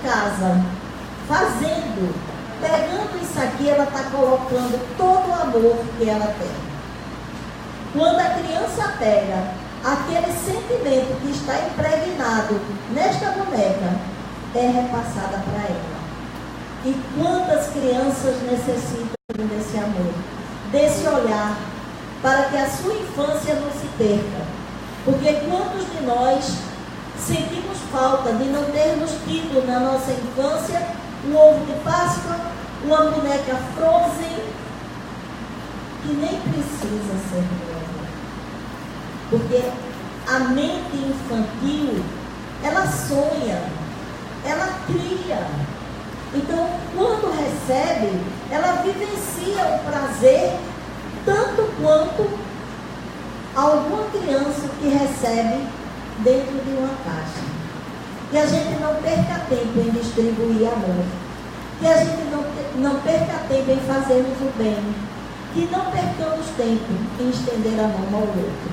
casa, pegando isso aqui, ela está colocando todo o amor que ela tem. Quando a criança pega aquele sentimento que está impregnado nesta boneca, é repassada para ela. E quantas crianças necessitam desse amor, desse olhar, para que a sua infância não se perca? Porque quantos de nós sentimos falta de não termos tido na nossa infância um ovo de Páscoa, uma boneca Frozen, que nem precisa ser nova. Porque a mente infantil, ela sonha, ela cria. Então, quando recebe, ela vivencia o prazer tanto quanto alguma criança que recebe dentro de uma caixa. Que a gente não perca tempo em distribuir amor. Que a gente não perca tempo em fazermos o bem. Que não percamos tempo em estender a mão ao outro.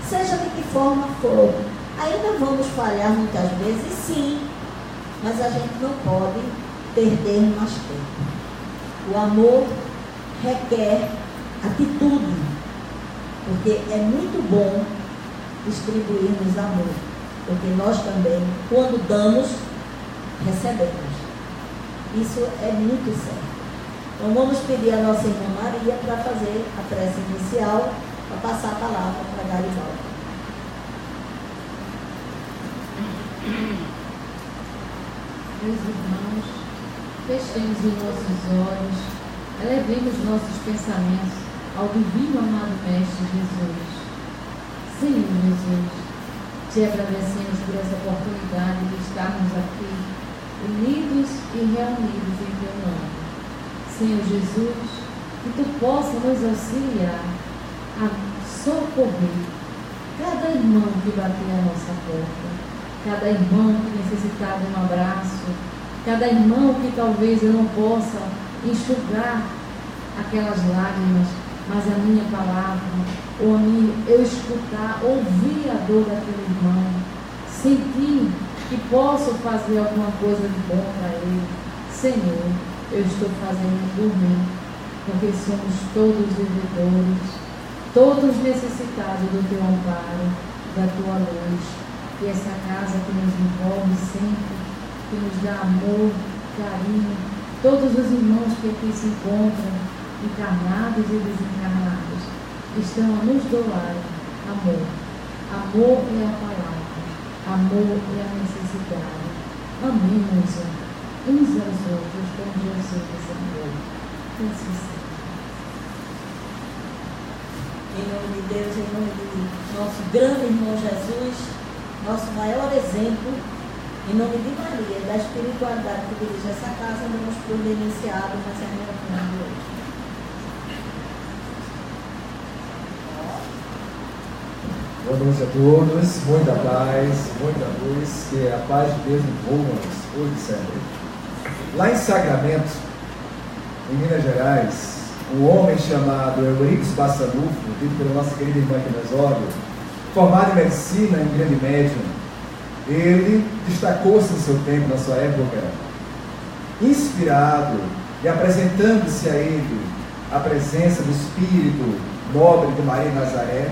Seja de que forma for. Ainda vamos falhar muitas vezes, sim. Mas a gente não pode perder mais tempo. O amor requer atitude. Porque é muito bom distribuirmos amor. Porque nós também, quando damos, recebemos. Isso é muito certo. Então vamos pedir a nossa irmã Maria para fazer a prece inicial, para passar a palavra para Garibaldi. Meus irmãos, fechemos os nossos olhos, elevemos nossos pensamentos ao divino amado Mestre Jesus. Senhor Jesus, te agradecemos por essa oportunidade de estarmos aqui, unidos e reunidos em teu nome. Senhor Jesus, que tu possa nos auxiliar a socorrer cada irmão que bater à nossa porta, cada irmão que necessitar de um abraço, cada irmão que talvez eu não possa enxugar aquelas lágrimas, mas a minha palavra, ou eu escutar, ouvir a dor daquele irmão, sentir que posso fazer alguma coisa de bom para ele. Senhor, eu estou fazendo por mim, porque somos todos devedores, todos necessitados do teu amparo, da tua luz, e essa casa que nos envolve sempre, que nos dá amor, carinho, todos os irmãos que aqui se encontram, encarnados e desencarnados, estão a nos doar amor. Amor é a palavra, amor é a necessidade. Amemos uns aos outros como Jesus amou. Assim seja. Em nome de Deus, em nome de nosso grande irmão Jesus, nosso maior exemplo, em nome de Maria, da espiritualidade que dirige essa casa, vamos por iniciado nessa reunião de hoje. Boa noite a todos, muita paz, muita luz, que a paz de Deus envolva-nos hoje e sempre. Lá em Sacramento, em Minas Gerais, um homem chamado Euripides Bassanufo, dito pela nossa querida irmã aqui nas obras, formado em medicina em grande médium, ele destacou-se no seu tempo, na sua época, inspirado e apresentando-se a ele a presença do Espírito nobre de Maria de Nazaré,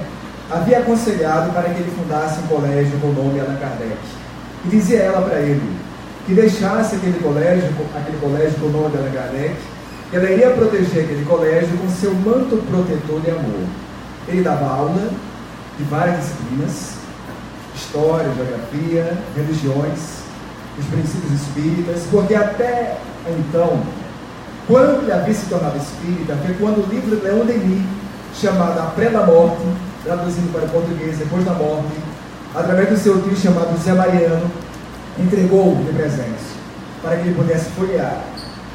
havia aconselhado para que ele fundasse um colégio com o nome Allan Kardec. E dizia ela para ele que deixasse aquele colégio com o nome de Allan Kardec, que ela iria proteger aquele colégio com seu manto protetor de amor. Ele dava aula de várias disciplinas, história, geografia, religiões, os princípios espíritas, porque até então, quando ele havia se tornado espírita, foi quando o livro de Leon Denis, chamado Après la Morte, traduzido para o português, depois da morte, através do seu tio chamado Zé Mariano, entregou de presente, para que ele pudesse folhear,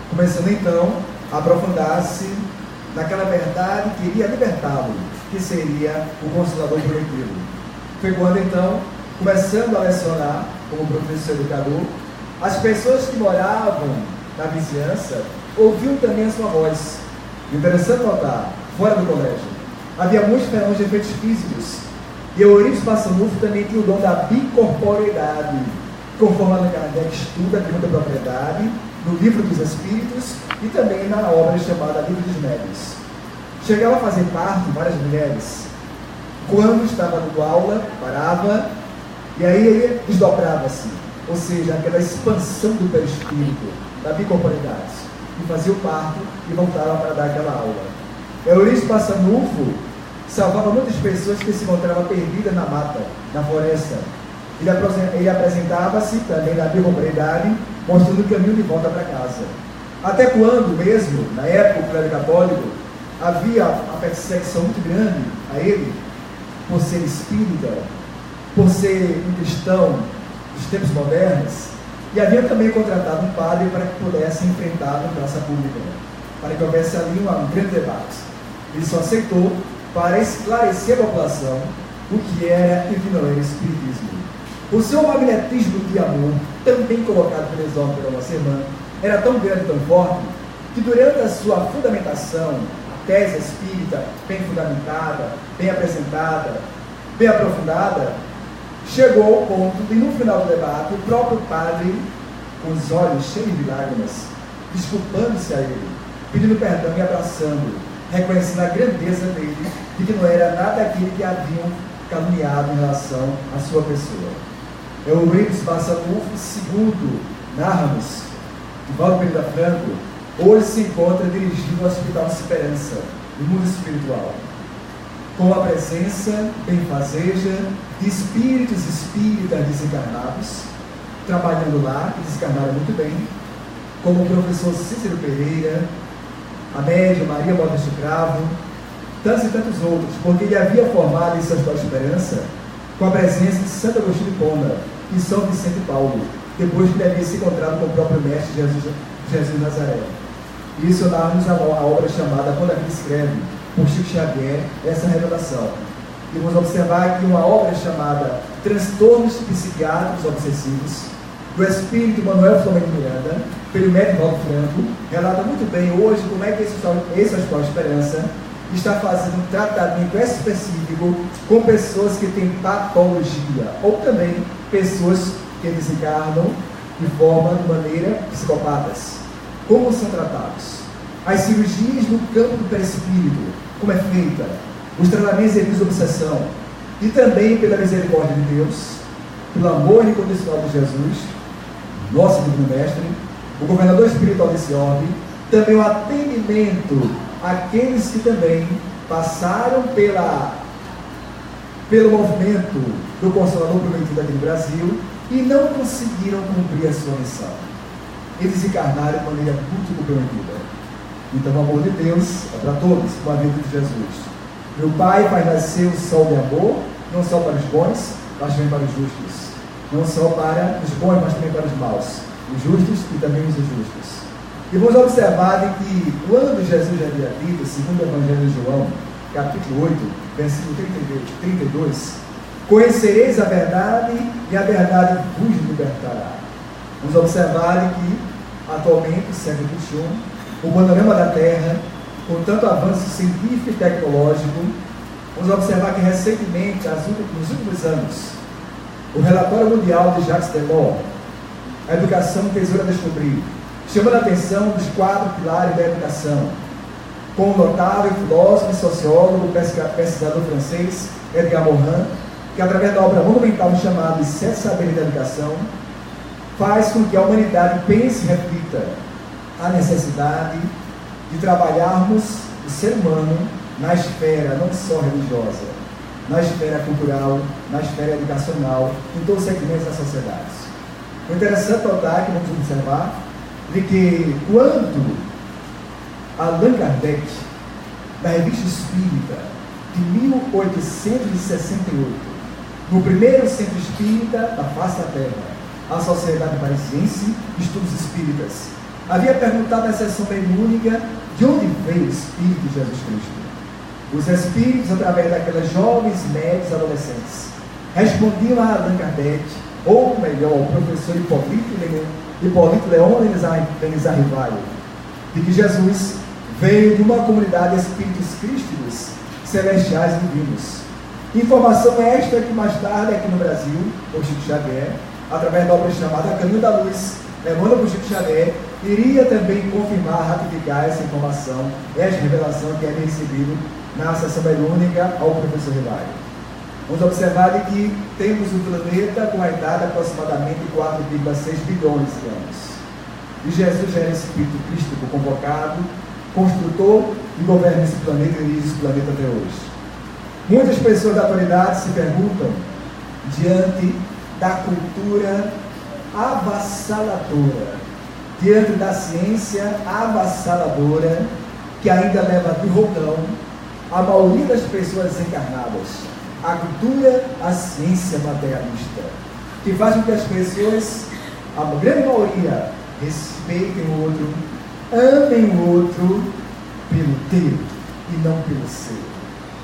começando então a aprofundar-se naquela verdade que iria libertá-lo, que seria o Consolador prometido. Foi quando então, começando a lecionar como professor educador, as pessoas que moravam na vizinhança ouviam também a sua voz. Interessante notar, fora do colégio, havia muitos fenômenos de efeitos físicos, e Euripides Bassanufo também tinha o dom da bicorporeidade. conforme Allan Kardec estuda a segunda propriedade, no Livro dos Espíritos e também na obra chamada Livro dos Médiuns. Chegava a fazer parte várias mulheres. Quando estava dando aula, parava, e aí ele desdobrava-se, ou seja, aquela expansão do perispírito, da bicorporidade, e fazia o parto e voltava para dar aquela aula. Eurípides Passanufo salvava muitas pessoas que se encontravam perdidas na mata, na floresta. Ele apresentava-se também na bicorporidade, mostrando o caminho de volta para casa. Até quando mesmo, na época do clero católico, havia uma perseguição muito grande a ele, por ser espírita, por ser um cristão dos tempos modernos, e havia também contratado um padre para que pudesse enfrentar na praça pública, para que houvesse ali um grande debate. Ele só aceitou para esclarecer a população o que era e o que não era espiritismo. O seu magnetismo de amor, também colocado pelo Exórdio pela nossa irmã, era tão grande, tão forte, que durante a sua fundamentação, a tese espírita, bem fundamentada, bem apresentada, bem aprofundada, chegou ao ponto de, no final do debate, o próprio padre, com os olhos cheios de lágrimas, desculpando-se a ele, pedindo perdão e abraçando, reconhecendo a grandeza dele, de que não era nada aquilo que haviam caluniado em relação à sua pessoa. Eurípides Passanufo, segundo narra-nos, Divaldo Pereira Franco, hoje se encontra dirigindo o Hospital de Esperança, no mundo espiritual, com a presença benfazeja de espíritos espíritas desencarnados, trabalhando lá, que desencarnaram muito bem, como o professor Cícero Pereira, a médium Maria Modesta Cravo, tantos e tantos outros, porque ele havia formado em São Hospital de Esperança com a presença de Santo Agostinho de Pona e São Vicente Paulo, depois que ele havia se encontrado com o próprio Mestre Jesus de Nazaré. Isso dá-nos a obra chamada, quando aqui escreve, por Chico Xavier, essa revelação. E vamos observar aqui uma obra chamada Transtornos Psiquiátricos Obsessivos, do espírito Manuel Flamengo Miranda, pelo médico Valdo Franco, relata muito bem hoje como é que esse Hospital de Esperança está fazendo um tratamento específico com pessoas que têm patologia, ou também pessoas que desencarnam de maneira psicopatas. Como são tratados? As cirurgias no campo do perispírito, como é feita? Os tratamentos de desobsessão, e também pela misericórdia de Deus, pelo amor incondicional de Jesus, nosso Divino Mestre, o governador espiritual desse orbe, também o atendimento àqueles que também passaram pelo movimento do Consolador Prometido aqui no Brasil e não conseguiram cumprir a sua missão. Eles encarnaram de maneira muito comprometida. Então o amor de Deus é para todos, com a vida de Jesus. Meu Pai faz nascer o sol de amor, não só para os bons, mas também para os justos. Não só para os bons, mas também para os maus. Os justos e também os injustos. E vamos observar que quando Jesus já havia dito, segundo o Evangelho de João, capítulo 8, versículo 32, conhecereis a verdade e a verdade vos libertará. Vamos observar que, atualmente, no século XXI, o panorama da Terra, com tanto avanço científico e tecnológico, vamos observar que recentemente, nos últimos anos, o relatório mundial de Jacques Delors, a educação tesoura a descobrir, chamando a atenção dos 4 pilares da educação, com o notável filósofo e sociólogo, pesquisador francês, Edgar Morin, que através da obra monumental chamada Os 7 Saberes da Educação, faz com que a humanidade pense e reflita a necessidade de trabalharmos o ser humano na esfera não só religiosa, na esfera cultural, na esfera educacional, em todos os segmentos da sociedade. O interessante notar que vamos observar de que quando Allan Kardec, na Revista Espírita de 1868, no primeiro centro espírita da face da Terra, a Sociedade Parisiense de Estudos Espíritas, havia perguntado na sessão mediúnica de onde veio o Espírito de Jesus Cristo. Os Espíritos, através daquelas jovens, médios, adolescentes, respondiam a Allan Kardec, ou melhor, o professor Hipólito Leon Denis Arrivaio, de que Jesus veio de uma comunidade de espíritos crísticos, celestiais e divinos. Informação esta que mais tarde aqui no Brasil, o Chico Xavier, através da obra chamada Caminho da Luz, Emmanuel por Chico Xavier, iria também confirmar, ratificar essa informação, essa revelação que havia recebido na sessão mediúnica ao professor Hilário. Vamos observar de que temos o planeta com a idade de aproximadamente 4,6 bilhões de anos. E Jesus já era espírito crístico convocado, construtor e governa esse planeta e dirige esse planeta até hoje. Muitas pessoas da atualidade se perguntam, diante da cultura avassaladora, diante da ciência avassaladora, que ainda leva de rogão a maioria das pessoas encarnadas, a cultura, a ciência materialista, que faz com que as pessoas, a grande maioria, respeitem o outro, amem o outro pelo ter e não pelo ser.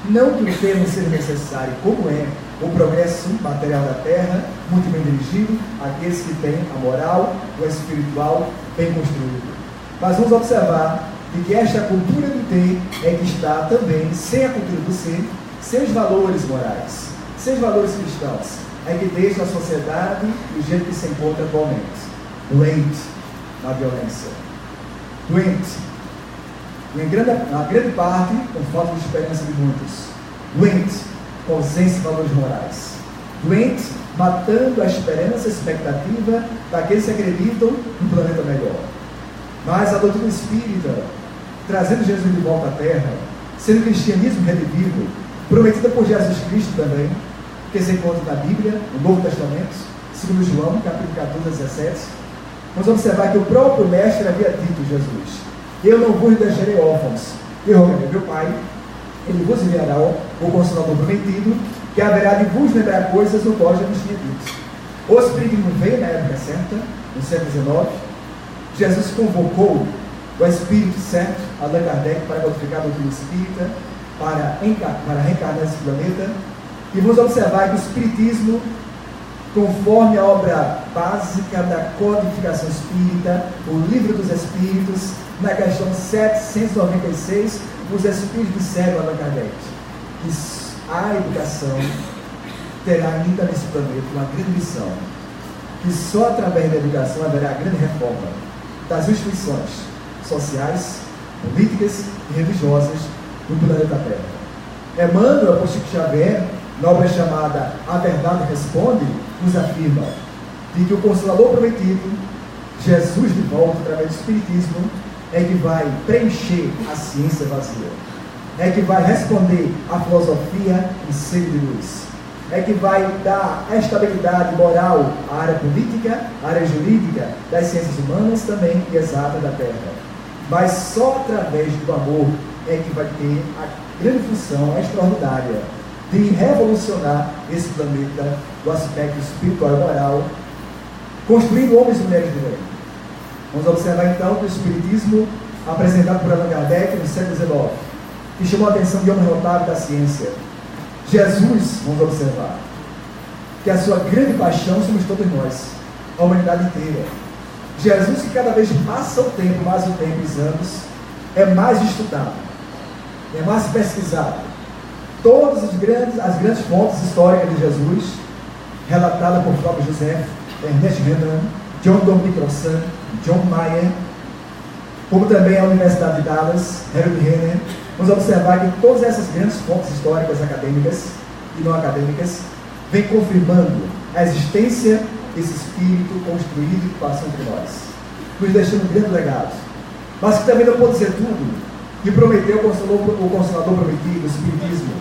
Não que o ter não seja necessário, como é o progresso material da Terra, muito bem dirigido àqueles que têm a moral, o espiritual bem construído. Mas vamos observar de que esta cultura do ter é que está também, sem a cultura do ser, sem os valores morais, sem os valores cristãos, é que deixa a sociedade do jeito que se encontra atualmente, doente na violência, doente, na grande parte, com falta de esperança de muitos, doente, com ausência de valores morais, doente, matando a esperança, a expectativa daqueles que acreditam no planeta melhor. Mas a doutrina espírita, trazendo Jesus de volta à Terra, sendo o cristianismo revivido, prometida por Jesus Cristo também, que se encontra na Bíblia, no Novo Testamento, segundo João, capítulo 14 a 17, vamos observar que o próprio Mestre havia dito, Jesus, eu não vos deixarei órfãos, eu rogarei meu Pai, ele vos enviará o Consolador prometido, que haverá de vos lembrar coisas no qual já nos tinha dito. O Espírito não veio na época certa, no século XIX, Jesus convocou o Espírito certo, Allan Kardec, para codificar a doutrina espírita, para reencarnar esse planeta, e vamos observar que o Espiritismo, conforme a obra básica da codificação espírita, o Livro dos Espíritos, na questão 796, os Espíritos disseram a Allan Kardec que a educação terá ainda nesse planeta uma grande missão, que só através da educação haverá a grande reforma das instituições sociais, políticas e religiosas do planeta Terra. Emmanuel por Chico Xavier, na obra chamada A Verdade Responde, nos afirma de que o Consolador prometido, Jesus de volta através do Espiritismo, é que vai preencher a ciência vazia, é que vai responder à filosofia em seio de luz, é que vai dar a estabilidade moral à área política, à área jurídica, das ciências humanas também e exata da Terra. Mas só através do amor é que vai ter a grande função extraordinária de revolucionar esse planeta do aspecto espiritual e moral, construindo homens e mulheres de bem. Vamos observar então que o Espiritismo, apresentado por Allan Kardec no século XIX, que chamou a atenção de homem notável da ciência. Jesus, vamos observar, que a sua grande paixão somos todos nós, a humanidade inteira. Jesus, que cada vez passa o tempo, mais o tempo, os anos, é mais estudado, é mais pesquisado. Todas as grandes fontes históricas de Jesus, relatadas por Flávio José, Ernest Renan, John Dominic Crossan, John Mayer, como também a Universidade de Dallas, Harold Renner, vamos observar que todas essas grandes fontes históricas acadêmicas e não acadêmicas vêm confirmando a existência desse espírito construído que passou entre nós, nos deixando um grande legado, mas que também não pode ser tudo, e prometeu o Consolador prometido, o Espiritismo.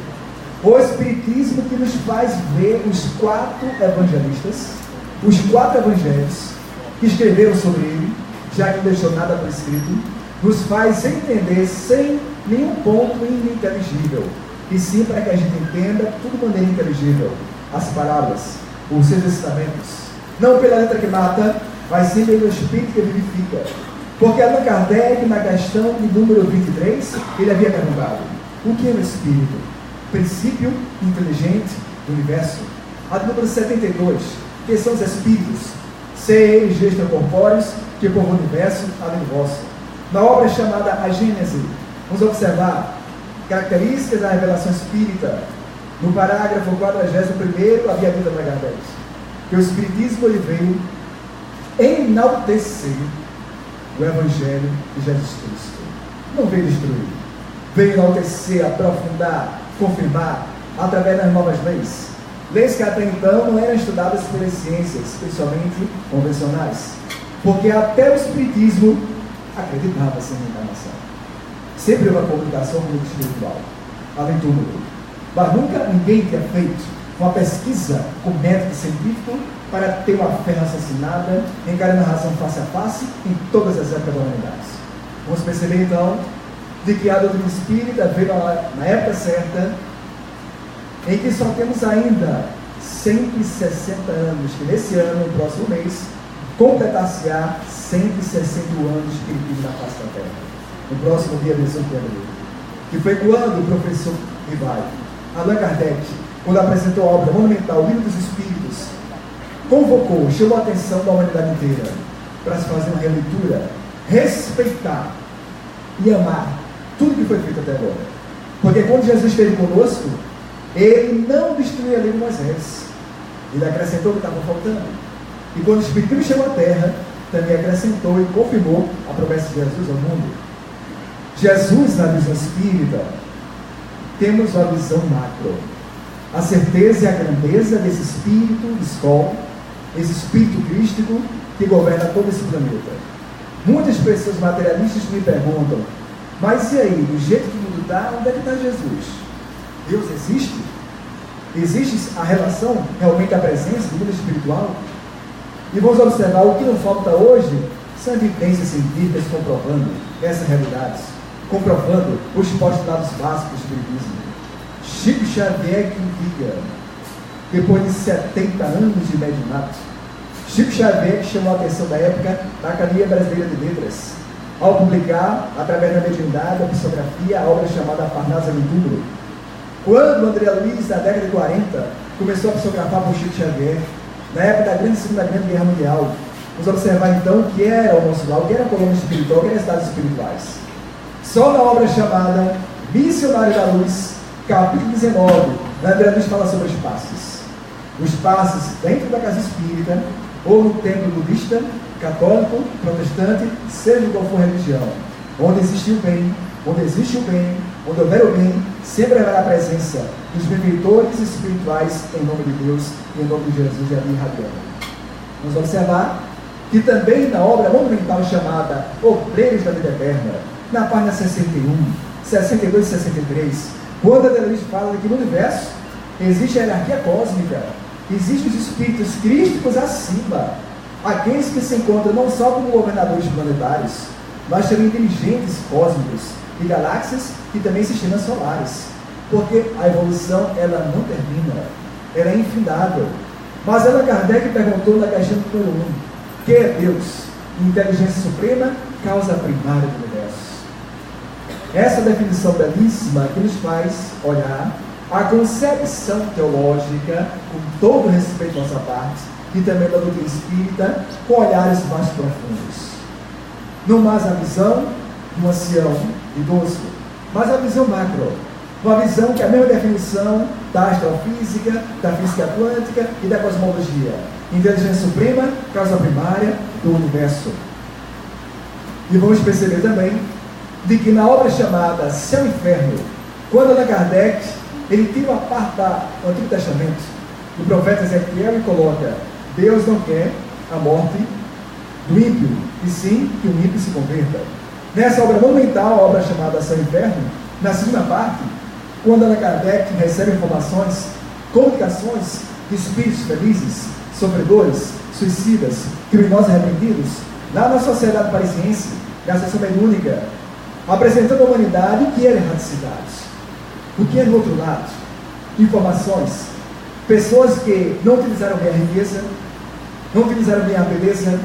O Espiritismo que nos faz ver os 4 evangelistas, os 4 evangelhos que escreveram sobre ele, já que não deixou nada por escrito, nos faz entender sem nenhum ponto ininteligível, e sim para que a gente entenda tudo de maneira inteligível, as parábolas, os seus ensinamentos, não pela letra que mata, mas sim pelo Espírito que vivifica. Porque Allan Kardec, na questão de número 23, ele havia perguntado: o que é o Espírito? Princípio inteligente do universo. A número 72, que são os Espíritos? Seres extracorpóreos que povoam o universo além do vosso. Na obra chamada A Gênese, vamos observar características da revelação espírita. No parágrafo 41, havia dito Allan Kardec: que o Espiritismo ele veio enaltecer o Evangelho de Jesus Cristo. Não veio destruir, veio enaltecer, aprofundar, confirmar, através das novas leis. Leis que até então não eram estudadas pelas ciências, principalmente convencionais. Porque até o Espiritismo acreditava-se na encarnação. Sempre uma comunicação com o mundo espiritual, além do túmulo. Mas nunca ninguém tinha feito uma pesquisa com método científico para ter uma fé raciocinada, encarando a razão face a face em todas as épocas da humanidade. Vamos perceber então de que a doutrina espírita veio na época certa, em que só temos ainda 160 anos, que nesse ano, no próximo mês, completar-se-á 160 anos de espiritismo na face da Terra. No próximo dia 18 de abril. Que foi quando o professor Rivaio, Allan Kardec, quando apresentou a obra monumental, o Livro dos Espíritos, convocou, chamou a atenção da humanidade inteira para se fazer uma releitura, respeitar e amar tudo que foi feito até agora. Porque quando Jesus esteve conosco, ele não destruiu a lei de Moisés, ele acrescentou o que estava faltando. E quando o Espiritismo chegou à Terra, também acrescentou e confirmou a promessa de Jesus ao mundo. Jesus, na visão espírita, temos a visão macro, a certeza e a grandeza desse espírito escola, esse espírito crístico que governa todo esse planeta. Muitas pessoas materialistas me perguntam, mas e aí, do jeito que o mundo está, onde é que está Jesus? Deus existe? Existe a relação, realmente a presença do mundo espiritual? E vamos observar, o que não falta hoje são evidências científicas comprovando essas realidades, comprovando os postulados básicos do espiritismo. Chico Xavier que diga, depois de 70 anos de mediunato, Chico Xavier que chamou a atenção da época da Academia Brasileira de Letras, ao publicar, através da mediunidade, a psicografia, a obra chamada Parnaso no Túmulo. Quando André Luiz, na década de 40, começou a psicografar por Chico Xavier, na época da Segunda Grande Guerra Mundial, vamos observar então o que era o nosso lar, o que era a colônia espiritual, o que eram as cidades espirituais. Só na obra chamada Missionário da Luz, capítulo 19, André Luiz fala sobre os passos. Os passos dentro da casa espírita, ou no templo budista, católico, protestante, seja qual for a religião, onde existe o bem, onde houver o bem, sempre haverá a presença dos benfeitores espirituais em nome de Deus e em nome de Jesus e ali irradiando. Vamos observar que também na obra monumental chamada Obreiros da Vida Eterna, na página 61, 62 e 63, quando a Luiz fala de que no universo existe a hierarquia cósmica, existem os espíritos crísticos acima, aqueles que se encontram não só como governadores planetários, mas também dirigentes cósmicos de galáxias e também sistemas solares, porque a evolução ela não termina, ela é infindável. Mas Allan Kardec perguntou na questão número 1, que é Deus? Inteligência suprema, causa primária do universo. Essa definição belíssima que nos faz olhar a concepção teológica, com todo respeito à nossa parte, e também da doutrina espírita, com olhares mais profundos. Não mais a visão do ancião idoso, mas a visão macro. Uma visão que é a mesma definição da astrofísica, da física quântica e da cosmologia. Inteligência suprema, causa primária do universo. E vamos perceber também de que na obra chamada Céu e Inferno, quando Allan Kardec ele tira uma parte do Antigo Testamento, do profeta Ezequiel, e coloca: Deus não quer a morte do ímpio, e sim que o ímpio se converta. Nessa obra monumental, a obra chamada Céu e Inferno, na segunda parte, quando Allan Kardec recebe informações, comunicações de espíritos felizes, sofredores, suicidas, criminosos arrependidos, lá na Sociedade Parisiense, na seção mediúnica, apresentando à humanidade o que era erradicidade, o que é do outro lado, informações, pessoas que não utilizaram bem a riqueza, não utilizaram bem a beleza,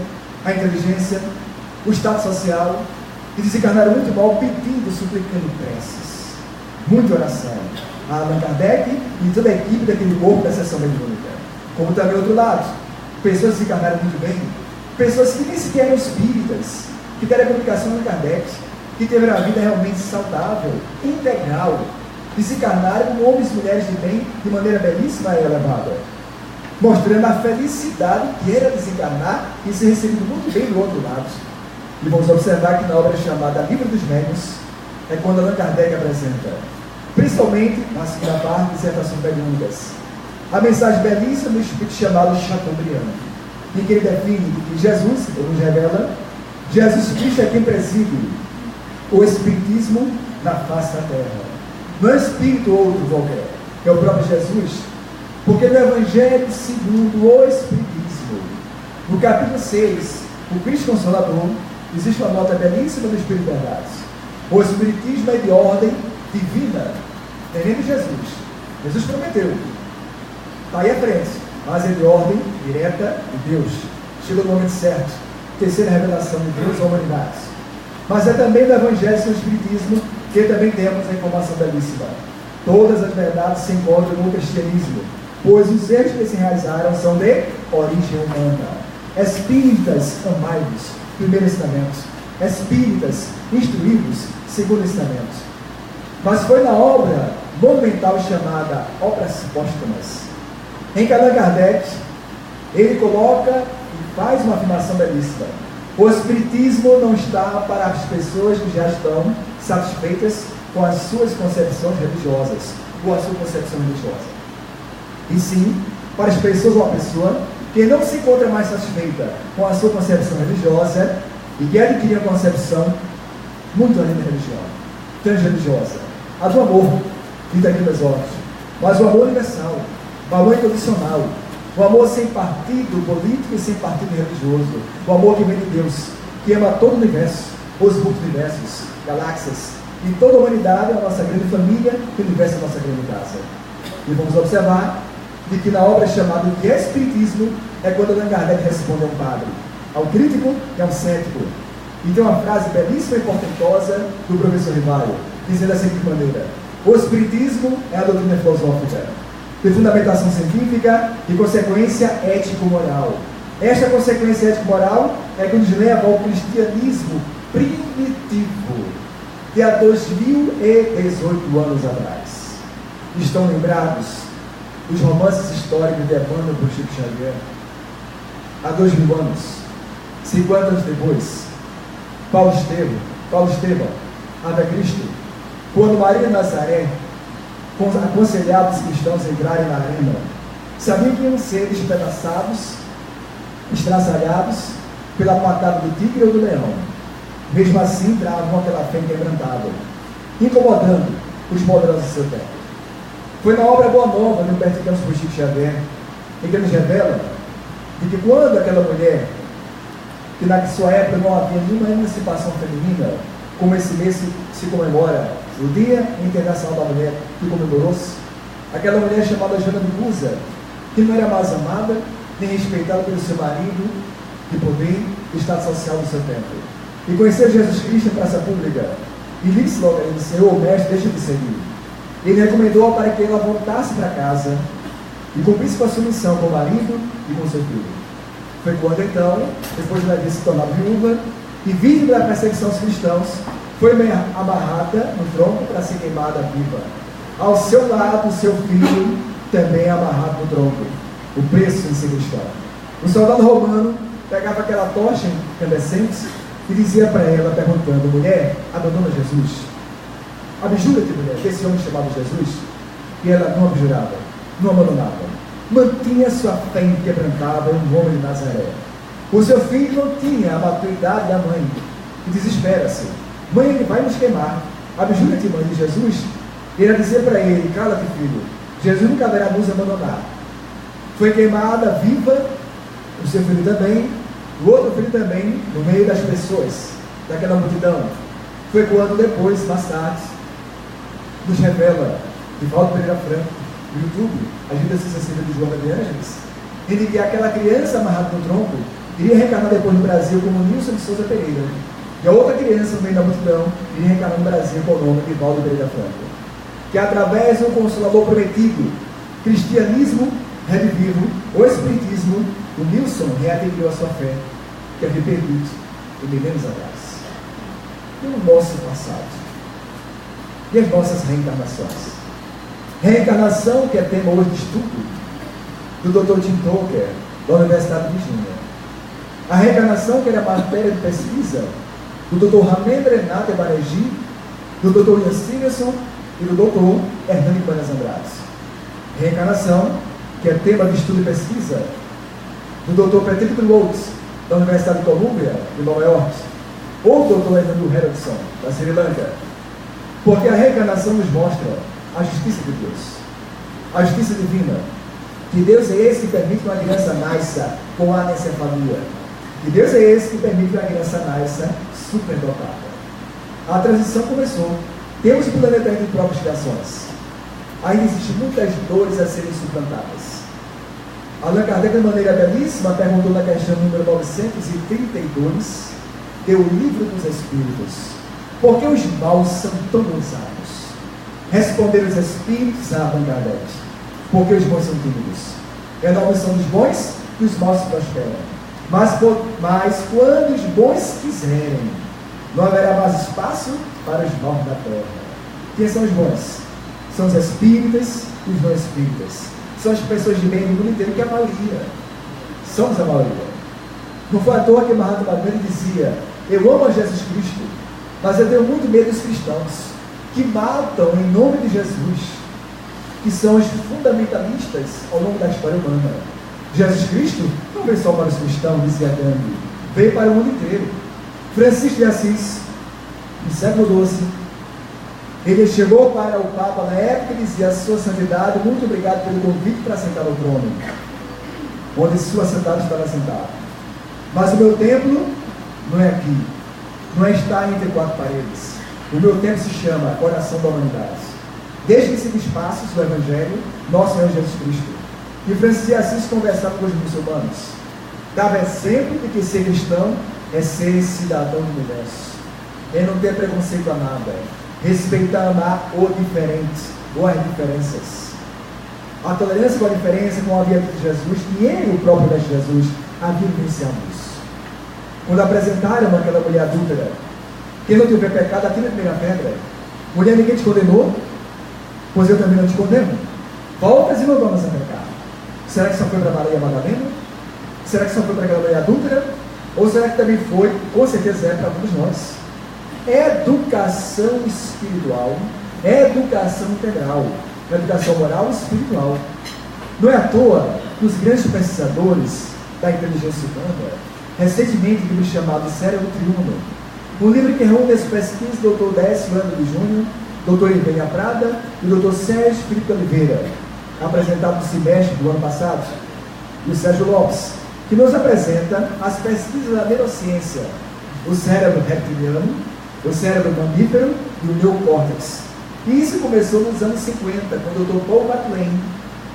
a inteligência, o estado social, e desencarnaram muito mal, pedindo, suplicando preces, muita oração. A Allan Kardec e toda a equipe daquele corpo da seção mediúnica. Como também outro lado, pessoas que desencarnaram muito bem, pessoas que nem sequer eram espíritas, que deram a comunicação a Kardec, que tiveram a vida realmente saudável, integral, desencarnaram como homens e mulheres de bem, de maneira belíssima e elevada. mostrando a felicidade que era desencarnar e ser recebido muito bem do outro lado. E vamos observar que na obra chamada Livro dos Médiuns, é quando Allan Kardec apresenta, principalmente na segunda parte, dissertação perguntas, a mensagem belíssima do Espírito chamado Chateaubriand, em que ele define que Jesus, ele nos revela, Jesus Cristo é quem preside o Espiritismo na face da terra. Não é Espírito outro qualquer, é o próprio Jesus, porque no Evangelho segundo o Espiritismo, no capítulo 6, o Cristo Consolador, existe uma nota belíssima do Espírito de Verdade. O Espiritismo é de ordem divina, entendendo Jesus. Jesus prometeu, está aí à frente, mas é de ordem direta de Deus. Chega no momento certo, terceira revelação de Deus à humanidade. Mas é também do Evangelho do Espiritismo que também temos a informação belíssima. Todas as verdades se encontram no cristianismo, pois os erros que se realizaram são de origem humana. Espíritas, amai-vos, primeiro ensinamento. Espíritas, instruídos, segundo ensinamento. Mas foi na obra monumental chamada Obras Póstumas, em que Allan Kardec, ele coloca e faz uma afirmação belíssima. O Espiritismo não está para as pessoas que já estão satisfeitas com as suas concepções religiosas, ou a sua concepção religiosa. E sim, para as pessoas ou a pessoa que não se encontra mais satisfeita com a sua concepção religiosa e que adquire a concepção muito além da religião, transreligiosa, a do amor, dita aqui nos olhos, mas o amor universal, o amor incondicional, o amor sem partido político e sem partido religioso, o amor que vem de Deus, que ama todo o universo, os multiversos, galáxias, e toda a humanidade, a nossa grande família, e o universo é a nossa grande casa. E vamos observar de que na obra chamada O que é Espiritismo, é quando Allan Kardec responde a um padre, ao crítico e ao cético. E tem uma frase belíssima e portentosa do professor Rivaio, dizendo da seguinte maneira: o Espiritismo é a doutrina filosófica, de fundamentação científica e consequência ético-moral. Esta consequência ético-moral é que nos leva ao cristianismo primitivo, de há 2018 anos atrás. Estão lembrados os romances históricos de Emmanuel por Chico Xavier? Há 2000 anos, 50 anos depois, Paulo Estevão, Ave Cristo, quando Maria de Nazaré aconselhava os cristãos a entrarem na arena, sabiam que iam ser despedaçados, estraçalhados pela patada do tigre ou do leão. Mesmo assim, entravam com aquela fé inquebrantável, incomodando os poderosos do seu tempo. Foi na obra Boa Nova, do Humberto Campos por Chico Xavier, em que nos revela de que quando aquela mulher, que na sua época não havia nenhuma emancipação feminina, como esse mês se comemora, o Dia Internacional da Mulher, que comemorou-se, aquela mulher chamada Joana de Cusa, que não era mais amada, nem respeitada pelo seu marido, de poder e estado social do seu tempo, e conheceu Jesus Cristo em praça pública, e disse logo a ele: Senhor, mestre, deixa de seguir. Ele recomendou para que ela voltasse para casa e cumprisse com a sua missão com o marido e com seu filho. Foi quando então, depois de ela ter se tornado viúva e vítima da perseguição aos cristãos, foi amarrada no tronco para ser queimada viva. Ao seu lado, o seu filho também amarrado no tronco. O preço em ser cristão. O soldado romano pegava aquela tocha incandescente e dizia para ela, perguntando: mulher, abandona Jesus? Abjura-te, mulher, desse homem chamado Jesus? E ela não abjurava, não abandonava. Mantinha sua fé inquebrantável em um homem de Nazaré. O seu filho não tinha a maturidade da mãe e desespera-se: mãe, ele vai nos queimar. Abjura-te, mãe de Jesus? E ela dizia para ele: cala-te, filho, Jesus nunca haverá nos abandonar. Foi queimada viva, o seu filho também, o outro filho também, no meio das pessoas, daquela multidão. Foi quando depois, mais tarde, nos revela Divaldo Pereira Franco, no YouTube, a Vida Sucessiva de Joana de Ângeles, ele que aquela criança amarrada no tronco iria reencarnar depois no Brasil como Nilson de Souza Pereira, e a outra criança no meio da multidão iria reencarnar no Brasil com o nome de Divaldo Pereira Franco, que através do Consolador prometido, cristianismo revivido, o Espiritismo, o Nilson readquiriu a sua fé, que havia perdido em milênios atrás. E o nosso passado? E as nossas reencarnações? Reencarnação, que é tema hoje de estudo, do Dr. Tim Tucker, da Universidade de Virgínia. A reencarnação, que era matéria de pesquisa, do Dr. Ramendra Banerjee, do Dr. Ian Stevenson e do Dr. Hernani Panas Andrade. Reencarnação, que é tema de estudo e pesquisa, do Dr. Patrick Rhodes, da Universidade de Columbia, de Nova York, ou do Dr. Edmund Harrison, da Sri Lanka. Porque a reencarnação nos mostra a justiça de Deus, a justiça divina, que Deus é esse que permite que uma criança nasça com anencefalia, que Deus é esse que permite que uma criança nasça superdotada. A transição começou. Temos o planeta de próprias criações. Ainda existem muitas dores a serem suplantadas. Allan Kardec, de maneira belíssima, perguntou na questão número 932, deu o livro dos Espíritos: por que os maus são tão ousados? Responderam os Espíritos a Allan Kardec: porque os bons são tímidos. É na omissão dos bons que os maus se prosperam. Mas quando os bons quiserem, não haverá mais espaço para os maus da terra. Quem são os bons? São os espíritas e os não espíritas. São as pessoas de bem do mundo inteiro, que é a maioria. Somos a maioria. Não foi à toa que Mahatma Gandhi dizia: eu amo a Jesus Cristo, mas eu tenho muito medo dos cristãos, que matam em nome de Jesus, que são os fundamentalistas ao longo da história humana. Jesus Cristo não veio só para os cristãos, dizia Gandhi, veio para o mundo inteiro. Francisco de Assis, no século XII, ele chegou para o Papa na época e dizia: Sua Santidade, muito obrigado pelo convite para sentar no trono, onde Sua Santidade estava sentado. Mas o meu templo não é aqui, não está entre quatro paredes. O meu templo se chama Coração da Humanidade. Desde que se espaços do Evangelho, nosso Senhor Jesus Cristo. E Francisco de Assis conversava com os muçulmanos. Dava exemplo de que ser cristão é ser cidadão do universo, é não ter preconceito a nada, respeitar, amar o diferente, ou as diferenças. A tolerância com a diferença, como havia dito Jesus, e ele, o próprio Mestre Jesus, havia vivenciado isso. Quando apresentaram aquela mulher adúltera: quem não tiver pecado, atira a primeira pedra. Mulher, ninguém te condenou? Pois eu também não te condeno. Voltas e não vamos a pecar. Será que só foi para Maria Madalena? Será que só foi para aquela mulher adúltera? Ou será que também foi, com certeza é, para todos nós? Educação espiritual, educação integral, educação moral e espiritual. Não é à toa que os grandes pesquisadores da inteligência humana, recentemente, um livro chamado Cérebro Triuno, um livro que reúne as pesquisas do Dr. Décio Ângelo Júnior, Dr. Ivênia Prada e o Dr. Sérgio Felipe Oliveira, apresentado no semestre do ano passado, e o Sérgio Lopes, que nos apresenta as pesquisas da neurociência, o cérebro reptiliano, o cérebro mamífero e o neocórtex. E isso começou nos anos 50, quando o Dr. Paul MacLean,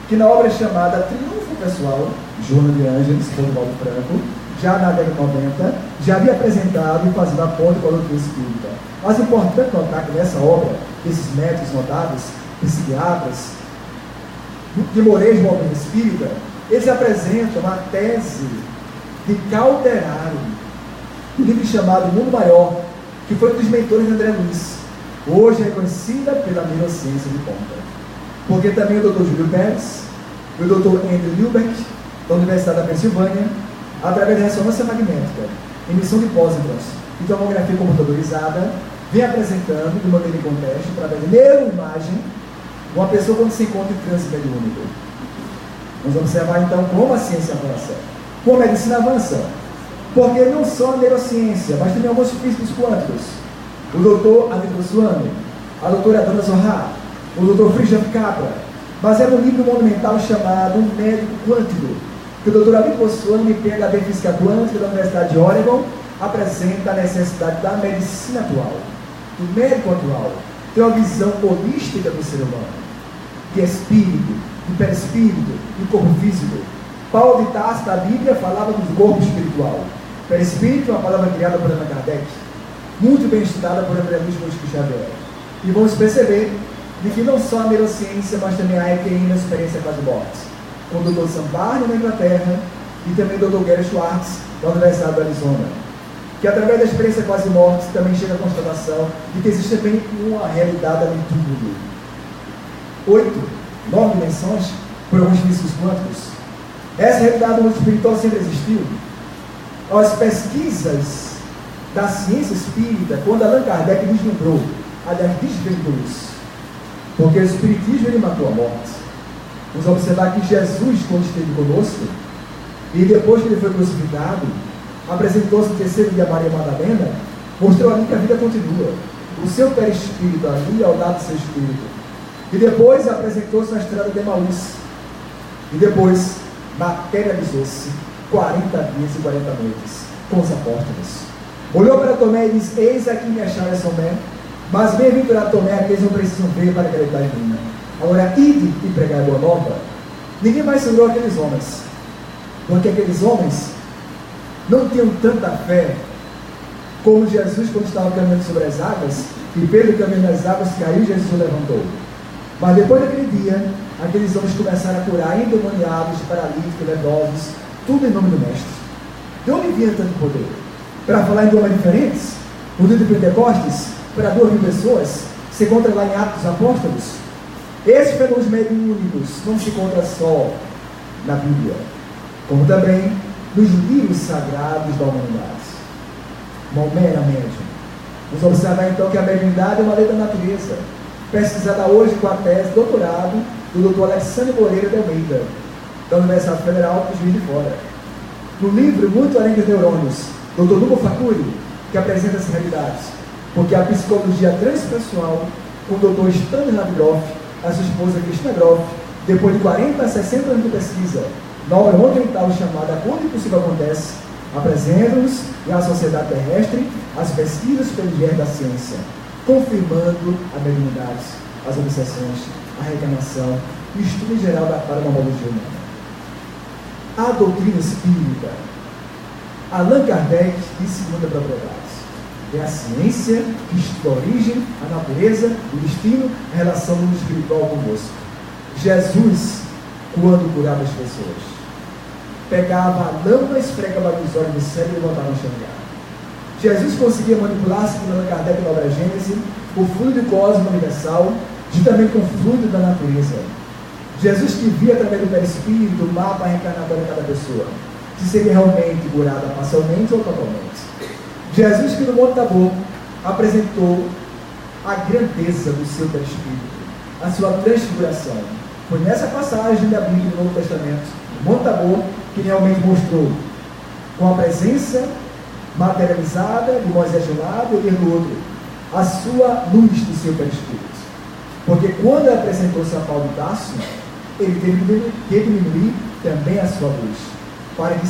que na obra chamada Triunfo Pessoal, Joana de Ângeles, por Paulo Franco, já na década de 90, já havia apresentado e fazendo a ponte com a doutrina espírita. Mas é importante notar que nessa obra, esses médicos notáveis, psiquiatras, de Moreira de movimento espírita, eles apresentam a tese de Calderaro, um livro chamado Mundo Maior, que foi um dos mentores de André Luiz, hoje é reconhecida pela neurociência de ponta. Porque também o Dr. Júlio Pérez e o Dr. Andrew Newbeck, da Universidade da Pensilvânia, através da ressonância magnética, emissão de pósitrons e tomografia computadorizada, vem apresentando de maneira em contexto, através de neuroimagem, uma pessoa quando se encontra em transe mediúnico. Vamos observar então como a ciência avança, como a medicina avança, porque não só a neurociência, mas também alguns físicos quânticos, o doutor Hamid Bossuani, a doutora Dana Zohar, o doutor Frijan Capra, mas era um livro monumental chamado Um Médico Quântico, que o doutor Hamid Bossuani, PhD em Física Quântica da Universidade de Oregon, apresenta a necessidade da medicina atual, do médico atual, tem uma visão holística do ser humano, de espírito, de perispírito, de corpo físico. Paulo de Tarso, da Bíblia, falava do corpo espiritual. Perispírito é uma palavra criada por Allan Kardec, muito bem estudada por André Luiz Chico Xavier. E vamos perceber de que não só a neurociência, mas também a EQI na experiência quase-morte, com o Dr. Sambarno na Inglaterra e também o Dr. Gary Schwartz, da Universidade do Arizona, que através da experiência quase-morte também chega à constatação de que existe também uma realidade além de tudo. 9 dimensões, por alguns físicos quânticos, Essa realidade do mundo espiritual sempre existiu. As pesquisas da ciência espírita, quando Allan Kardec desvendou isso, porque o espiritismo ele matou a morte. Vamos observar que Jesus, quando esteve conosco, e depois que ele foi crucificado, apresentou-se no terceiro dia a Maria Madalena, mostrou ali que a vida continua. O seu perispírito ali ao lado do seu espírito. E depois apresentou-se na estrada de Emaús. E depois materializou-se 40 dias e 40 noites com os apóstolos. Olhou para Tomé e disse: eis aqui minha chave, Tomé, mas bem-aventurado Tomé, aqueles não precisam ver para acreditar em mim. Agora, ide e pregai a boa nova. Ninguém mais segurou aqueles homens, porque aqueles homens não tinham tanta fé como Jesus, quando estava caminhando sobre as águas, e Pedro caminhando nas águas caiu e Jesus o levantou. Mas depois daquele dia, aqueles homens começaram a curar endemoniados, paralíticos, leprosos, tudo em nome do Mestre. De onde vinha tanto poder? Para falar em idiomas diferentes? No dia de Pentecostes, para 2.000 pessoas, se encontra lá em Atos dos Apóstolos. Esses fenômenos mediúnicos não se encontra só na Bíblia, como também nos livros sagrados da humanidade. Maomé era médium. Vamos observar então que a mediunidade é uma lei da natureza, pesquisada hoje com a tese de doutorado do Dr. Alexandre Moreira de Almeida, da Universidade Federal de Juiz de Fora. No livro Muito Além dos Neurônios, Dr. Nubo Facuri, que apresenta essas realidades, porque a psicologia transpessoal, com o Dr. Stanley Lavigroff, a sua esposa Cristina Groff, depois de 40 a 60 anos de pesquisa, na obra monumental chamada Quando o Impossível Acontece, apresenta-nos e à sociedade terrestre as pesquisas pelo viés da ciência, confirmando a mediunidade, as obsessões, a reencarnação e o estudo em geral da paranormologia humana. A doutrina espírita, Allan Kardec de segunda propriedade, é a ciência que estuda a origem, a natureza, o destino, a relação do mundo espiritual conosco. Jesus, quando curava as pessoas, pegava a lâmpada, esfregava os olhos do céu e voltava a enxergar. Jesus conseguia manipular, segundo Allan Kardec na obra Gênesis, o fluido cósmico universal, juntamente com o fluido da natureza. Jesus que via através do perispírito o mapa reencarnatório de cada pessoa, se seria realmente curada parcialmente ou totalmente. Jesus que no Monte Tabor apresentou a grandeza do seu perispírito, a sua transfiguração. Foi nessa passagem da Bíblia do Novo Testamento, no Monte Tabor, que realmente mostrou com a presença materializada de Moisés de um lado e do outro, a sua luz do seu perispírito. Porque quando ele apresentou-se a Paulo de Tarso, ele teve que diminuir também a sua luz, para que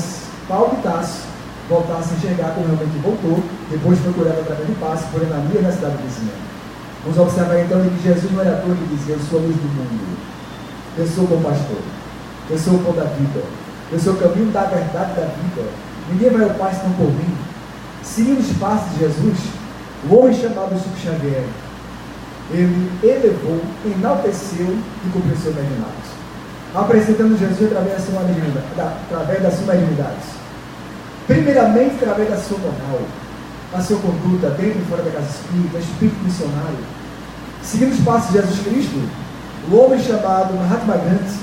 Paulo de Tarso voltasse a enxergar como realmente voltou, depois foi curado através do passe por Ananias na cidade vizinha. Vamos observar então que Jesus não era ator que dizia: eu sou a luz do mundo, eu sou o bom pastor, eu sou o pão da vida, eu sou o caminho da verdade e da vida, ninguém vai ao Pai senão por mim. Seguindo os passos de Jesus, o homem chamado Chico Xavier, ele elevou, enalteceu e cumpriu seu medianato, apresentando Jesus através da sua mediunidade. Primeiramente, através da sua moral, a sua conduta dentro e fora da casa espírita, espírito missionário. Seguindo os passos de Jesus Cristo, o homem chamado Mahatma Gandhi,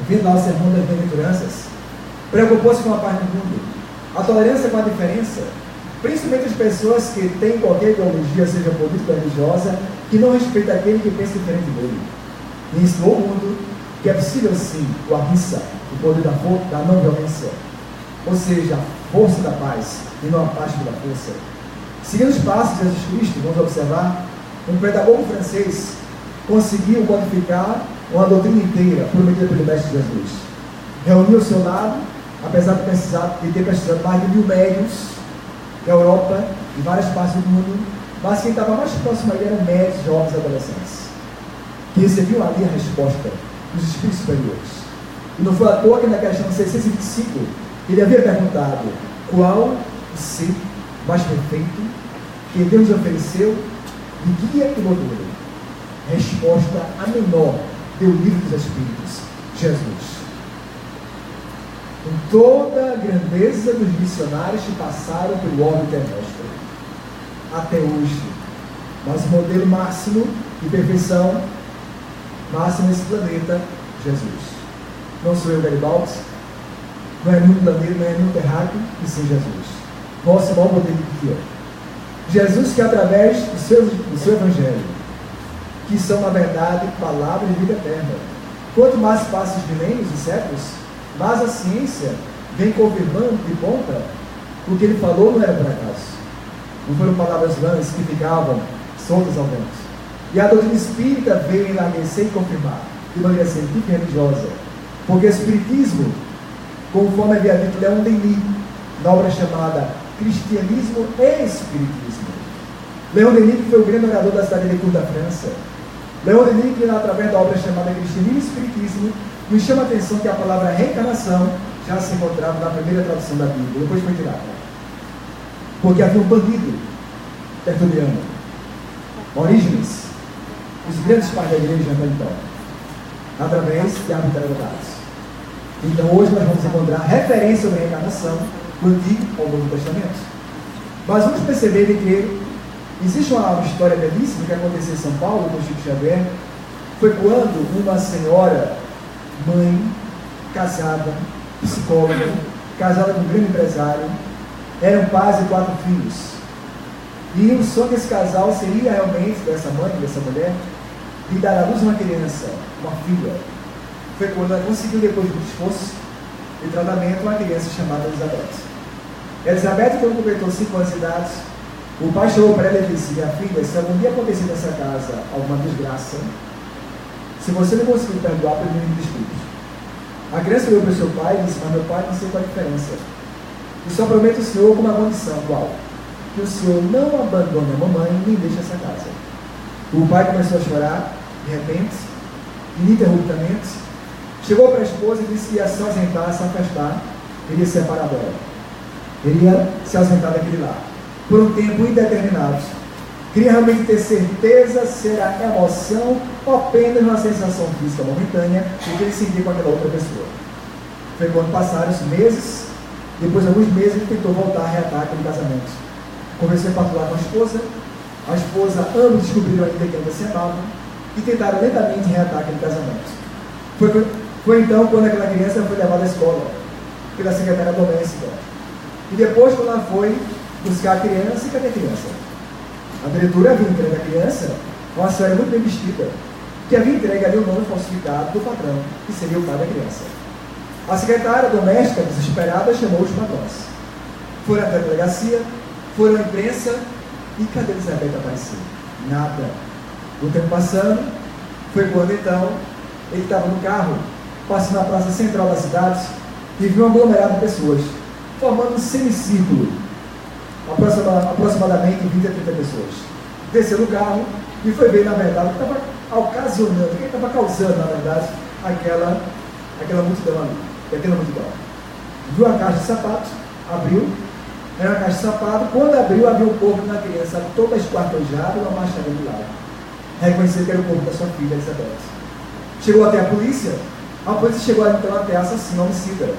vindo ao sermão das bem-aventuranças, preocupou-se com a paz do mundo, a tolerância com a diferença, principalmente as pessoas que têm qualquer ideologia, seja política ou religiosa, que não respeita aquele que pensa diferente dele. E ensinou o mundo que é possível sim o ahimsa, o poder da não violência, ou seja, a força da paz e não a paz pela força. Seguindo os passos de Jesus Cristo, vamos observar, um pedagogo francês conseguiu codificar uma doutrina inteira prometida pelo Mestre Jesus. Reuniu ao seu lado, apesar de ter precisado mais de 1000 médiuns da Europa e várias partes do mundo, mas quem estava mais próximo ali eram médios, jovens e adolescentes, que recebiam ali a resposta dos espíritos superiores. E não foi à toa que na questão 625 ele havia perguntado: qual o ser mais perfeito que Deus ofereceu de guia e motor? Resposta a menor deu o livro dos Espíritos: Jesus. Com toda a grandeza dos missionários que passaram pelo orbe terrestre até hoje, mas o modelo máximo de perfeição máximo nesse planeta, Jesus. Não sou eu, Garibaldi, não é nenhum planeta, não é nenhum terráqueo, e sim Jesus. Nosso maior modelo de é. Jesus que através do seu evangelho, que são na verdade palavras de vida eterna. Quanto mais passam os milênios e séculos, mais a ciência vem confirmando de ponta o que ele falou não era por acaso. Não foram palavras vãs que ficavam soltas ao vento. E a doutrina espírita veio enlarguecer e confirmar, de maneira científica e religiosa. Porque o espiritismo, conforme havia dito Leon Denis, na obra chamada Cristianismo e Espiritismo. Leon Denis, que foi o grande orador da cidade de Tours da França. Leon Denis, que através da obra chamada Cristianismo e Espiritismo, nos chama a atenção que a palavra reencarnação já se encontrava na primeira tradução da Bíblia, depois foi tirada. Porque havia um bandido tertuliano, Orígenes, os grandes pais da igreja até então, através de arbitrariedades. Então hoje nós vamos encontrar referência sobre a reencarnação do Antigo ao Novo Testamento. Mas vamos perceber que existe uma história belíssima que aconteceu em São Paulo com Chico Xavier. Foi quando uma senhora, mãe, casada, psicóloga, casada com um grande empresário, eram pais de 4 filhos. E o sonho desse casal seria realmente, dessa mãe, dessa mulher, de dar à luz uma criança, uma filha. Foi quando ela conseguiu, depois do esforço de tratamento, uma criança chamada Elizabeth. Elizabeth, quando completou 5 anos de idade, o pai chegou para ela e disse: minha filha, se algum dia acontecer nessa casa alguma desgraça, se você não conseguir perdoar, pelo menos desculpe. A criança olhou para o seu pai e disse: mas meu pai, não sei qual a diferença. E só prometo ao senhor com uma condição, qual? Que o senhor não abandone a mamãe nem deixe essa casa. O pai começou a chorar, de repente, ininterruptamente, chegou para a esposa e disse que ia se ausentar, se afastar, iria se separar dela. Iria se ausentar daquele lar, por um tempo indeterminado. Queria realmente ter certeza se era emoção ou apenas uma sensação física momentânea do que ele sentia com aquela outra pessoa. Foi quando passaram os meses, depois de alguns meses ele tentou voltar a reatar aquele casamento. Conversou em particular com a esposa, ambos descobriram ainda que ainda se amavam e tentaram lentamente reatar aquele casamento. Foi então quando aquela criança foi levada à escola pela secretária doméstica. E depois, quando ela foi buscar a criança, cadê a criança? A diretora havia entregue a criança a uma senhora muito bem vestida, que havia entregue ali o nome falsificado do patrão, que seria o pai da criança. A secretária doméstica, desesperada, chamou os patrões. Foram até a delegacia, foram à imprensa, e cadê Elizabeth apareceu? Nada. O tempo passando, foi quando então ele estava no carro, passando na praça central da cidade, e viu um aglomerado de pessoas, formando um semicírculo, aproximadamente 20 a 30 pessoas. Desceu do carro e foi ver, na verdade, o que estava ocasionando, o que estava causando, na verdade, aquela multidão ali, aquela multidão. Viu a caixa de sapato, abriu, era uma caixa de sapato, quando abriu, havia o corpo da criança toda esquartejada e uma machada do lado. Reconheceu que era o corpo da sua filha, Elizabeth. Chegou até a polícia chegou então até a assassina homicida.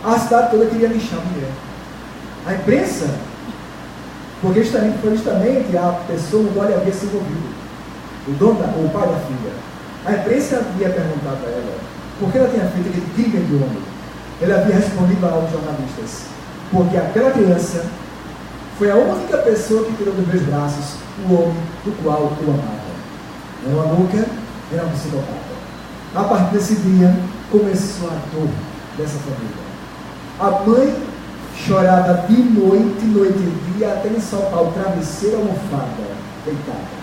A cidade toda queria lixar a mulher. A imprensa, porque foi justamente a pessoa no qual ele havia se envolvido, o pai da filha. A imprensa havia perguntado a ela por que ela tinha feito aquele crime de homem. Ele havia respondido aos jornalistas: porque aquela criança foi a única pessoa que tirou dos meus braços o homem do qual eu amava. Era uma louca, era uma psicopata. A partir desse dia, começou a dor dessa família. A mãe chorava de noite e dia, até ensopar o travesseiro e a almofada, deitada.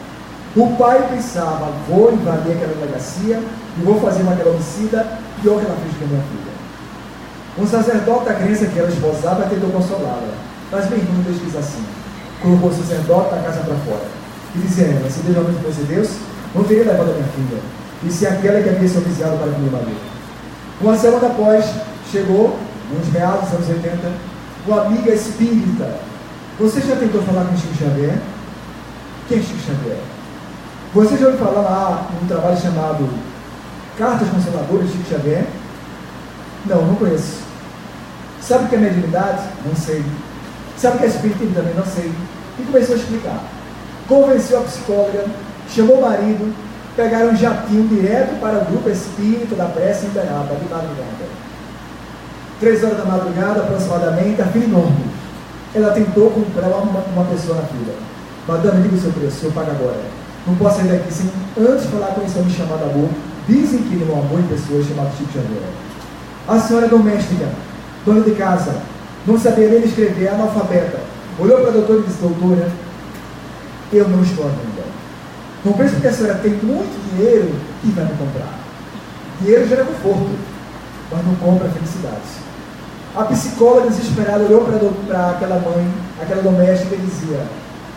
O pai pensava: vou invadir aquela delegacia e vou fazer uma aquela homicida pior que ela fez com a minha filha. Um sacerdote da crença que ela esposava tentou consolá-la, mas meu irmão Deus quis assim. Colocou o sacerdote da casa para fora e dizia a ela: se Deus realmente fosse Deus, não teria levado a minha filha, e se aquela que havia se oficiado para comer marido. Uma semana após, chegou, nos meados dos anos 80, uma amiga espírita. Você já tentou falar com Chico Xavier? Quem é Chico Xavier? Você já ouviu falar lá num trabalho chamado Cartas Consoladoras de Chico Xavier? Não conheço. Sabe o que é mediunidade? Não sei. Sabe o que é espiritismo? Também não sei. E começou a explicar. Convenceu a psicóloga, chamou o marido, pegaram um jatinho direto para o grupo espírita da prece em Beraba, de madrugada. 3 horas da madrugada, aproximadamente, a fila enorme. Ela tentou comprar uma pessoa na fila. Madame, diga o seu preço, o senhor paga agora. Não posso sair daqui sem antes falar com esse homem chamado amor. Dizem que ele é um amor de pessoas chamado Chico Xavier. A senhora doméstica, dona de casa, não sabia ler e escrever, analfabeta. Olhou para a doutora e disse: doutora, eu não estou à venda. Não pense porque a senhora tem muito dinheiro que vai me comprar. Dinheiro gera conforto, mas não compra felicidade. A psicóloga desesperada olhou para aquela mãe, aquela doméstica, e dizia: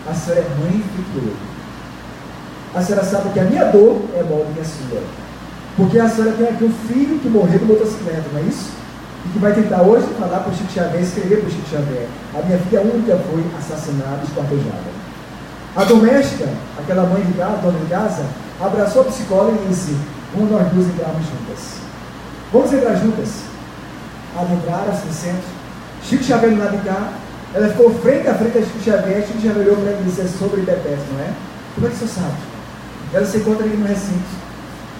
a senhora é mãe e filho. A senhora sabe que a minha dor é maior do que a sua. Porque a senhora tem aqui um filho que morreu de motocicleta, não é isso? E que vai tentar hoje falar para o Chico Xavier, escrever para o Chico Xavier: a minha filha única foi assassinada, esquartejada. A doméstica, aquela mãe de casa, dona de casa, abraçou a psicóloga e disse: vamos nós duas entrarmos juntas. Vamos entrar juntas. Adentraram-se no centro. Chico Xavier do lado de cá. Ela ficou frente a frente a Chico Xavier. Chico Xavier olhou para ela e disse: é sobre Bebeto, não é? Como é que o senhor sabe? Ela se encontra ali no recinto.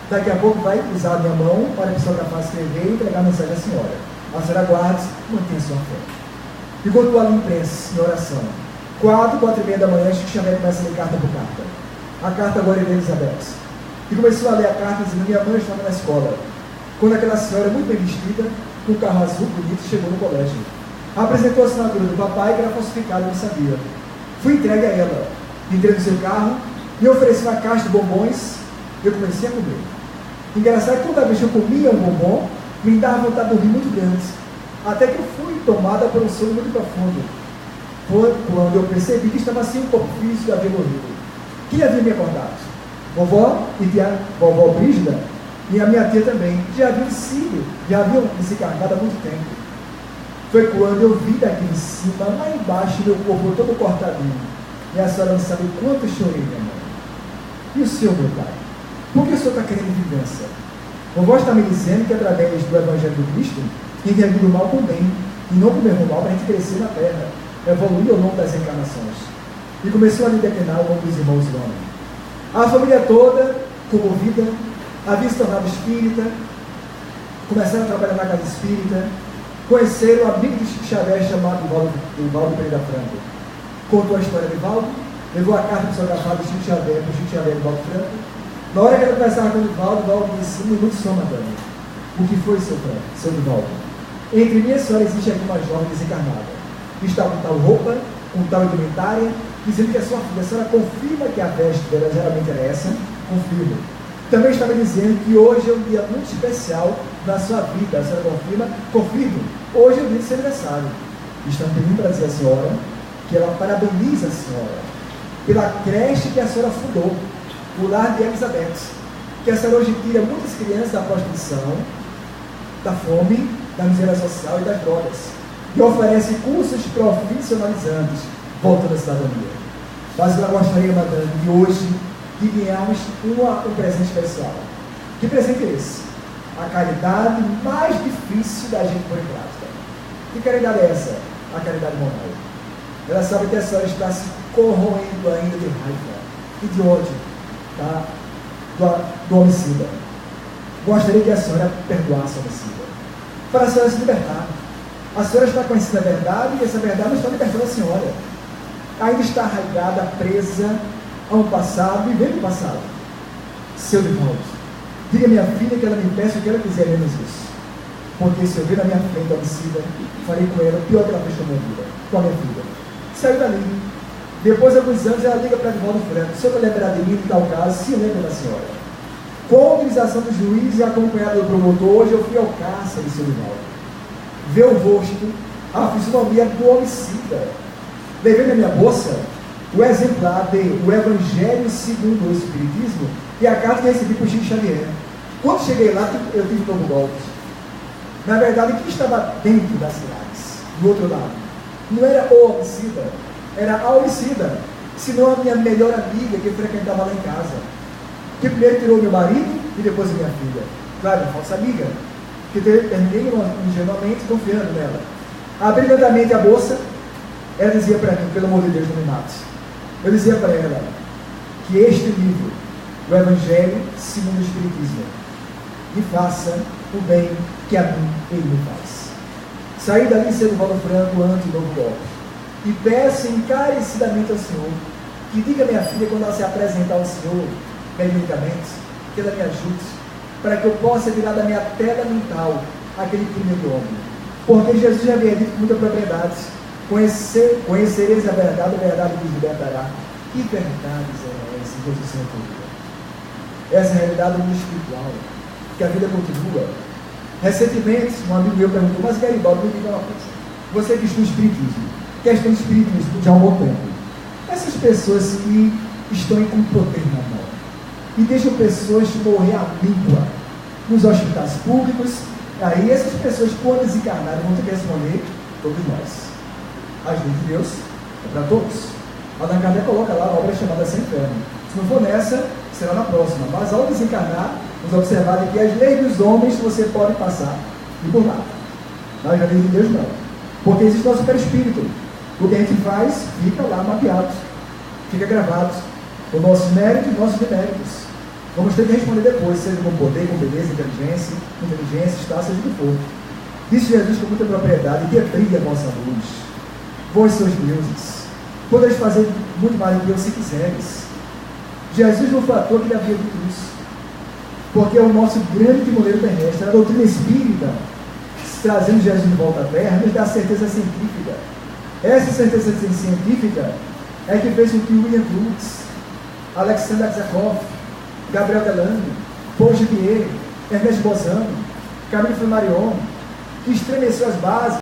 Daqui a pouco vai usar a minha mão para psicografar, escrever e entregar a mensagem à senhora. A senhora guarde, mantenha sua fé. E continua ali em prece, em oração. 4h30 da manhã, Chico Xavier começa a ler carta por carta. A carta agora é de Elizabeth. E começou a ler a carta dizendo: minha mãe estava na escola. Quando aquela senhora, muito bem vestida, com um carro azul bonito, chegou no colégio. Apresentou a assinatura do papai, que era falsificada, eu não sabia. Fui entregue a ela. Entrei no seu carro, me ofereceu uma caixa de bombons. Eu comecei a comer. Engraçado que toda vez que eu comia um bombom, me dava vontade de dormir muito grande. Até que eu fui tomada por um sono muito profundo. Foi quando eu percebi que estava assim um corpo físico e havia morrido. Quem havia me acordado? Vovó e tia, vovó Brígida, e a minha tia também, já haviam desencarnado há muito tempo. Foi quando eu vi daqui em cima, lá embaixo, meu corpo todo cortadinho. E a senhora não sabe o quanto eu chorei, minha mãe. E o senhor, meu pai? Por que o senhor está querendo vingança? Vovó está me dizendo que através do Evangelho do Cristo, quem revida o mal com o bem, e não com o mesmo mal, para a gente crescer na terra, evoluir ao longo das encarnações. E começou a lhe declinar o nome dos irmãos do homem. A família toda, comovida, havia se tornado espírita, começaram a trabalhar na casa espírita, conheceram um amigo de Chico Xavier chamado Valdo Pereira Franco. Contou a história de Valdo, levou a carta psicografada do Chico Xavier para o Chico Xavier de Valdo Franco. Na hora que ele conversava com o Valdo disse: um minuto só, madame. O que foi, seu Franco, seu Valdo? Entre mim e a senhora existe aqui uma jovem desencarnada. Está com tal roupa, com tal indumentária, dizendo que é sua filha. A senhora confirma que a veste dela geralmente era essa? Confirmo. Também estava dizendo que hoje é um dia muito especial na sua vida. A senhora confirma? Confirmo. Hoje é o dia do seu aniversário. Estão pedindo para dizer à senhora que ela parabeniza a senhora pela creche que a senhora fundou, o lar de Elizabeth, que a senhora hoje tira muitas crianças da prostituição, da fome, da miséria social e das drogas, e oferece cursos profissionalizantes, voltando à cidadania. Mas eu gostaria, madame, de hoje, de ganharmos um presente especial. Que presente é esse? A caridade mais difícil da gente pôr em prática. Que caridade é essa? A caridade moral. Ela sabe que a senhora está se corroendo ainda de raiva e de ódio, tá? do homicida. Gostaria que a senhora perdoasse o homicida, para a senhora se libertar. A senhora está conhecendo a verdade e essa verdade não está libertando a senhora. Ainda está arraigada, presa a um passado, vivendo o passado. Seu Divaldo, diga à minha filha que ela me peça o que ela quiser, menos isso. Porque se eu ver na minha frente a homicida, farei com ela o pior que ela fez com a minha vida, com a minha filha. Saiu dali. Depois de alguns anos, ela liga para Divaldo Franco: o senhor vai lembrar de mim em tal caso? Se lembra da senhora. Com a autorização do juiz e acompanhado do promotor, hoje eu fui ao cárcere de seu Divaldo. Ver o rosto, a fisionomia do homicida. Levei na minha bolsa o exemplar de O Evangelho segundo o Espiritismo e a carta que recebi por Chico Xavier. Quando cheguei lá, eu tive um novo golpe. Na verdade, quem estava dentro das grades, do outro lado, não era o homicida, era a homicida, senão a minha melhor amiga que frequentava lá em casa, que primeiro tirou meu marido e depois a minha filha. Claro, uma falsa amiga, que terminei ingenuamente confiando nela. Abri lentamente a bolsa, ela dizia para mim: pelo amor de Deus, não me mate. Eu dizia para ela que este livro, o Evangelho segundo o Espiritismo, me faça o bem que a mim ele me faz. Saí dali cedo, Valdo Franco, anti-novo golpe. E peço encarecidamente ao Senhor que diga à minha filha, quando ela se apresentar ao Senhor, mediunicamente, que ela me ajude, para que eu possa tirar da minha tela mental aquele primeiro homem. Porque Jesus já havia dito com muita propriedade: conhecereis a verdade vos libertará. Que verdades é essa, Jesus Senhor? Essa é a realidade do mundo espiritual, que a vida continua. Recentemente, um amigo meu perguntou: mas Garibaldi, me diga uma coisa, você que estuda espiritismo, questão de espiritismo de há um bom tempo, essas pessoas que estão com poder na mão e deixam pessoas morrer à míngua nos hospitais públicos, aí essas pessoas, quando desencarnarem, vão ter que responder: todos nós. As leis de Deus é para todos. Allan Kardec coloca lá a obra chamada Sem Inferno. Se não for nessa, será na próxima. Mas ao desencarnar, vamos observar que as leis dos homens você pode passar e por lá. Mas as leis de Deus não. Porque existe nosso perispírito. O que a gente faz fica lá mapeado, fica gravado. Os nossos méritos e os nossos deméritos. Vamos ter que responder depois, seja com poder, com beleza, inteligência, está, seja o que for. Disse Jesus com muita propriedade: que brilhe a vossa luz. Vós sois deuses. Podeis fazer muito mais do que eu se quiseres. Jesus não foi à toa que ele havia dito isso. Porque é o nosso grande timoneiro terrestre. A doutrina espírita, trazendo Jesus de volta à Terra, nos dá certeza científica. Essa certeza científica é que fez com que William Crookes, Alexander Aksakov, Gabriel Delano, Paul Gibier, Ernest Bozano, Camille Flammarion, que estremeceu as bases